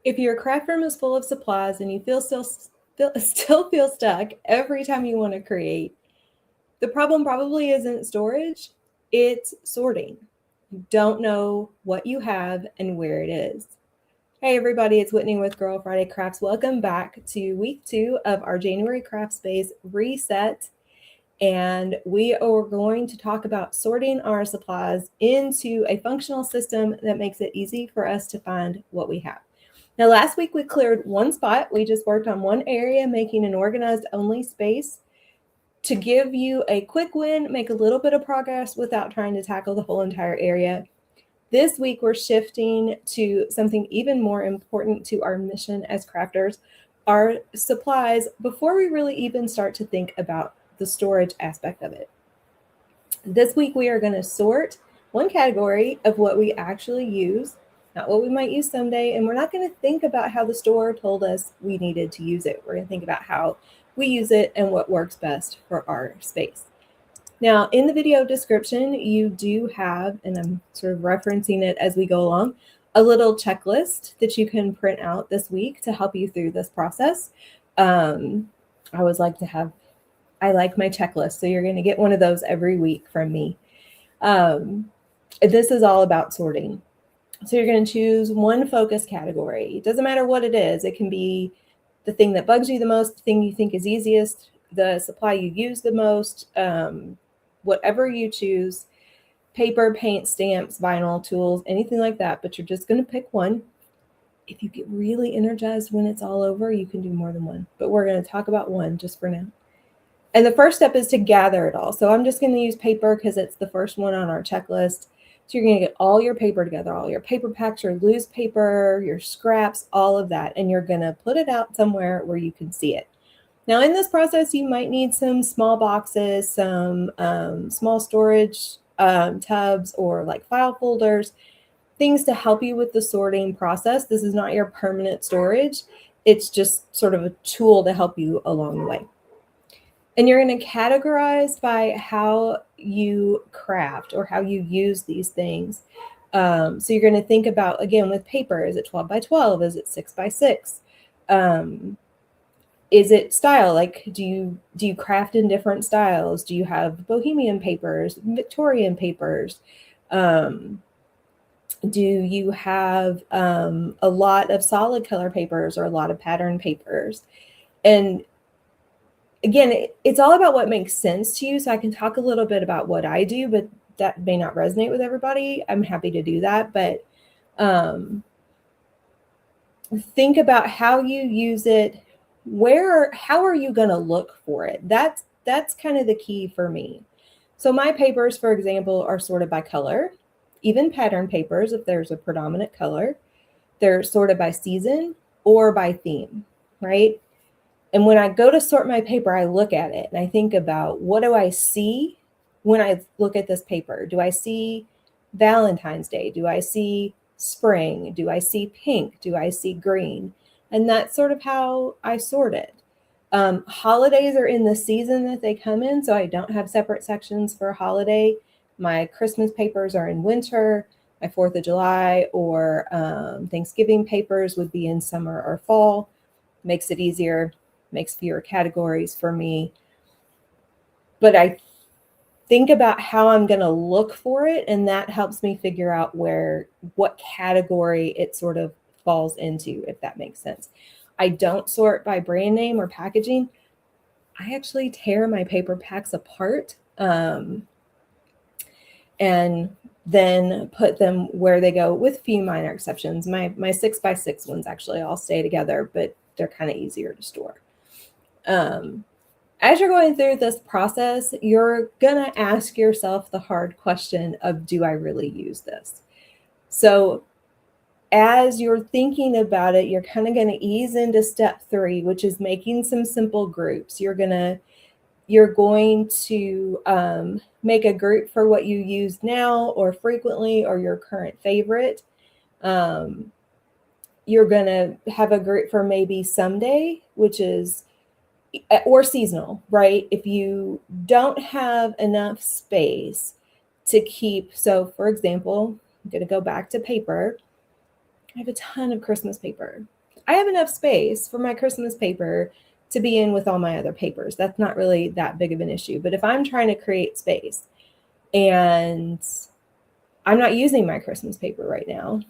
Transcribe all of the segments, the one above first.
If your craft room is full of supplies and you still feel stuck every time you want to create, the problem probably isn't storage, it's sorting. You don't know what you have and where it is. Hey everybody, it's Whitney with Girl Friday Crafts. Welcome back to week 2 of our January craft space reset. And we are going to talk about sorting our supplies into a functional system that makes it easy for us to find what we have. Now, last week we cleared one spot. We just worked on one area, making an organized only space to give you a quick win, make a little bit of progress without trying to tackle the whole entire area. This week we're shifting to something even more important to our mission as crafters, our supplies, before we really even start to think about the storage aspect of it. This week we are going to sort one category of what we actually use, not what we might use someday, and we're not going to think about how the store told us we needed to use it. We're going to think about how we use it and what works best for our space. Now, in the video description, you do have, and I'm sort of referencing it as we go along, a little checklist that you can print out this week to help you through this process. I always like to have, I like my checklist, so you're going to get one of those every week from me. This is all about sorting. So you're going to choose one focus category. It doesn't matter what it is. It can be the thing that bugs you the most, the thing you think is easiest, the supply you use the most, whatever you choose, paper, paint, stamps, vinyl, tools, anything like that, but you're just going to pick one. If you get really energized when it's all over, you can do more than one, but we're going to talk about one just for now. And the first step is to gather it all. So I'm just going to use paper because it's the first one on our checklist. So you're going to get all your paper together, all your paper packs, your loose paper, your scraps, all of that, and you're going to put it out somewhere where you can see it. Now, in this process, you might need some small boxes, some small storage tubs, or like file folders, things to help you with the sorting process. This is not your permanent storage. It's just sort of a tool to help you along the way. And you're going to categorize by how you craft or how you use these things. So you're going to think about, again, with paper, is it 12 by 12? Is it 6 by 6? Is it style? Like, do you craft in different styles? Do you have bohemian papers, Victorian papers? Do you have a lot of solid color papers or a lot of pattern papers? And again, it's all about what makes sense to you. So I can talk a little bit about what I do, but that may not resonate with everybody. I'm happy to do that. But think about how you use it. How are you going to look for it? That's kind of the key for me. So my papers, for example, are sorted by color, even pattern papers, if there's a predominant color. They're sorted by season or by theme, right? And when I go to sort my paper, I look at it and I think about, what do I see when I look at this paper? Do I see Valentine's Day? Do I see spring? Do I see pink? Do I see green? And that's sort of how I sort it. Holidays are in the season that they come in, so I don't have separate sections for a holiday. My Christmas papers are in winter. My 4th of July or Thanksgiving papers would be in summer or fall. Makes it easier, makes fewer categories for me. But I think about how I'm going to look for it, and that helps me figure out what category it sort of falls into, if that makes sense. I don't sort by brand name or packaging. I actually tear my paper packs apart and then put them where they go, with few minor exceptions. My 6 by 6 ones actually all stay together, but they're kind of easier to store. As you're going through this process, you're going to ask yourself the hard question of, do I really use this? So as you're thinking about it, you're kind of going to ease into step 3, which is making some simple groups. You're going to make a group for what you use now or frequently or your current favorite. You're going to have a group for maybe someday, which is, or seasonal, right? If you don't have enough space to keep, so for example, I'm going to go back to paper. I have a ton of Christmas paper. I have enough space for my Christmas paper to be in with all my other papers. That's not really that big of an issue. But if I'm trying to create space and I'm not using my Christmas paper right now,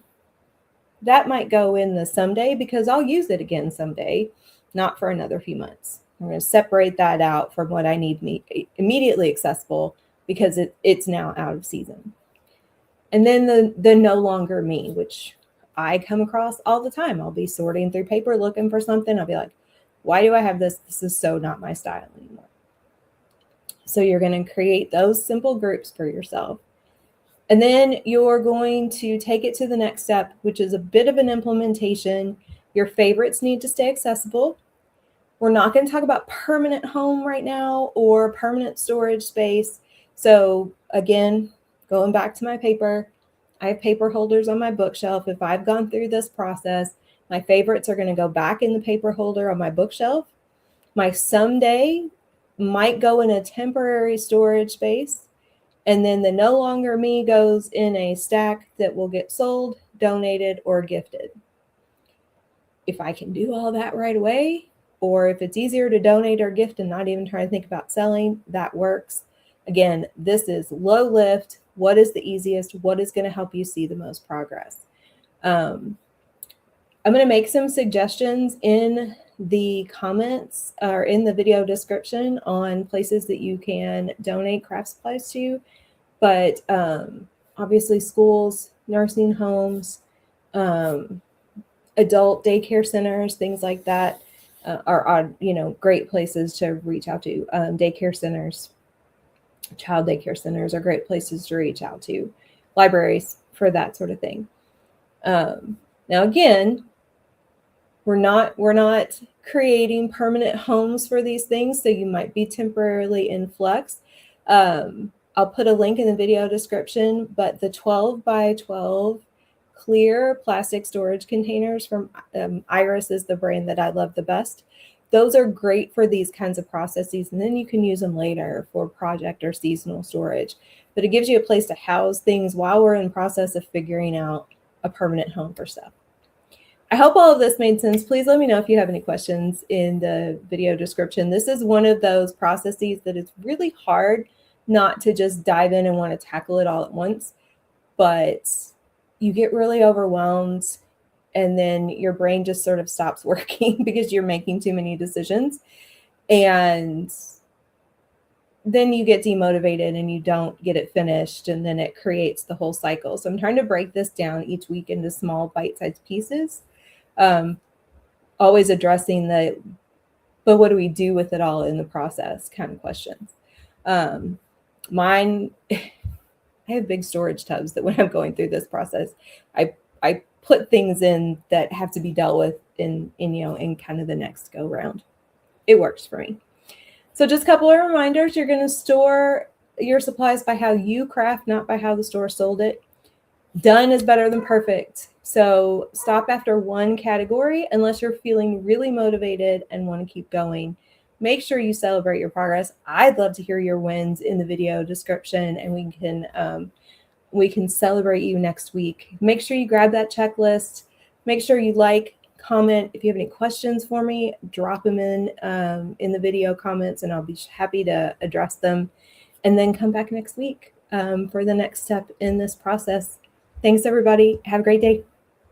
that might go in the someday because I'll use it again someday, not for another few months. I'm going to separate that out from what I need immediately accessible because it's now out of season. And then the no longer me, which I come across all the time. I'll be sorting through paper looking for something. I'll be like, why do I have this? This is so not my style anymore. So you're going to create those simple groups for yourself. And then you're going to take it to the next step, which is a bit of an implementation. Your favorites need to stay accessible. We're not going to talk about permanent home right now or permanent storage space. So again, going back to my paper, I have paper holders on my bookshelf. If I've gone through this process, my favorites are going to go back in the paper holder on my bookshelf. My someday might go in a temporary storage space. And then the no longer me goes in a stack that will get sold, donated, or gifted. If I can do all that right away, or if it's easier to donate or gift and not even try to think about selling, that works. Again, this is low lift. What is the easiest? What is going to help you see the most progress? I'm going to make some suggestions in the comments or in the video description on places that you can donate craft supplies to. But obviously schools, nursing homes, adult daycare centers, things like that are great places to reach out to. Daycare centers, child daycare centers are great places to reach out to. Libraries for that sort of thing. Now again, we're not creating permanent homes for these things, so you might be temporarily in flux. I'll put a link in the video description, but the 12 by 12 clear plastic storage containers from Iris is the brand that I love the best. Those are great for these kinds of processes, and then you can use them later for project or seasonal storage. But it gives you a place to house things while we're in the process of figuring out a permanent home for stuff. I hope all of this made sense. Please let me know if you have any questions in the video description. This is one of those processes that it's really hard not to just dive in and want to tackle it all at once, but you get really overwhelmed and then your brain just sort of stops working because you're making too many decisions. And then you get demotivated and you don't get it finished, and then it creates the whole cycle. So I'm trying to break this down each week into small bite-sized pieces. Always addressing but what do we do with it all in the process kind of questions. Mine, I have big storage tubs that when I'm going through this process, I put things in that have to be dealt with in kind of the next go round. It works for me. So just a couple of reminders. You're going to store your supplies by how you craft, not by how the store sold it. Done is better than perfect. So stop after one category unless you're feeling really motivated and want to keep going. Make sure you celebrate your progress. I'd love to hear your wins in the video description, and we can celebrate you next week. Make sure you grab that checklist. Make sure you like, comment. If you have any questions for me, drop them in the video comments, and I'll be happy to address them. And then come back next week for the next step in this process. Thanks, everybody. Have a great day.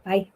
Bye.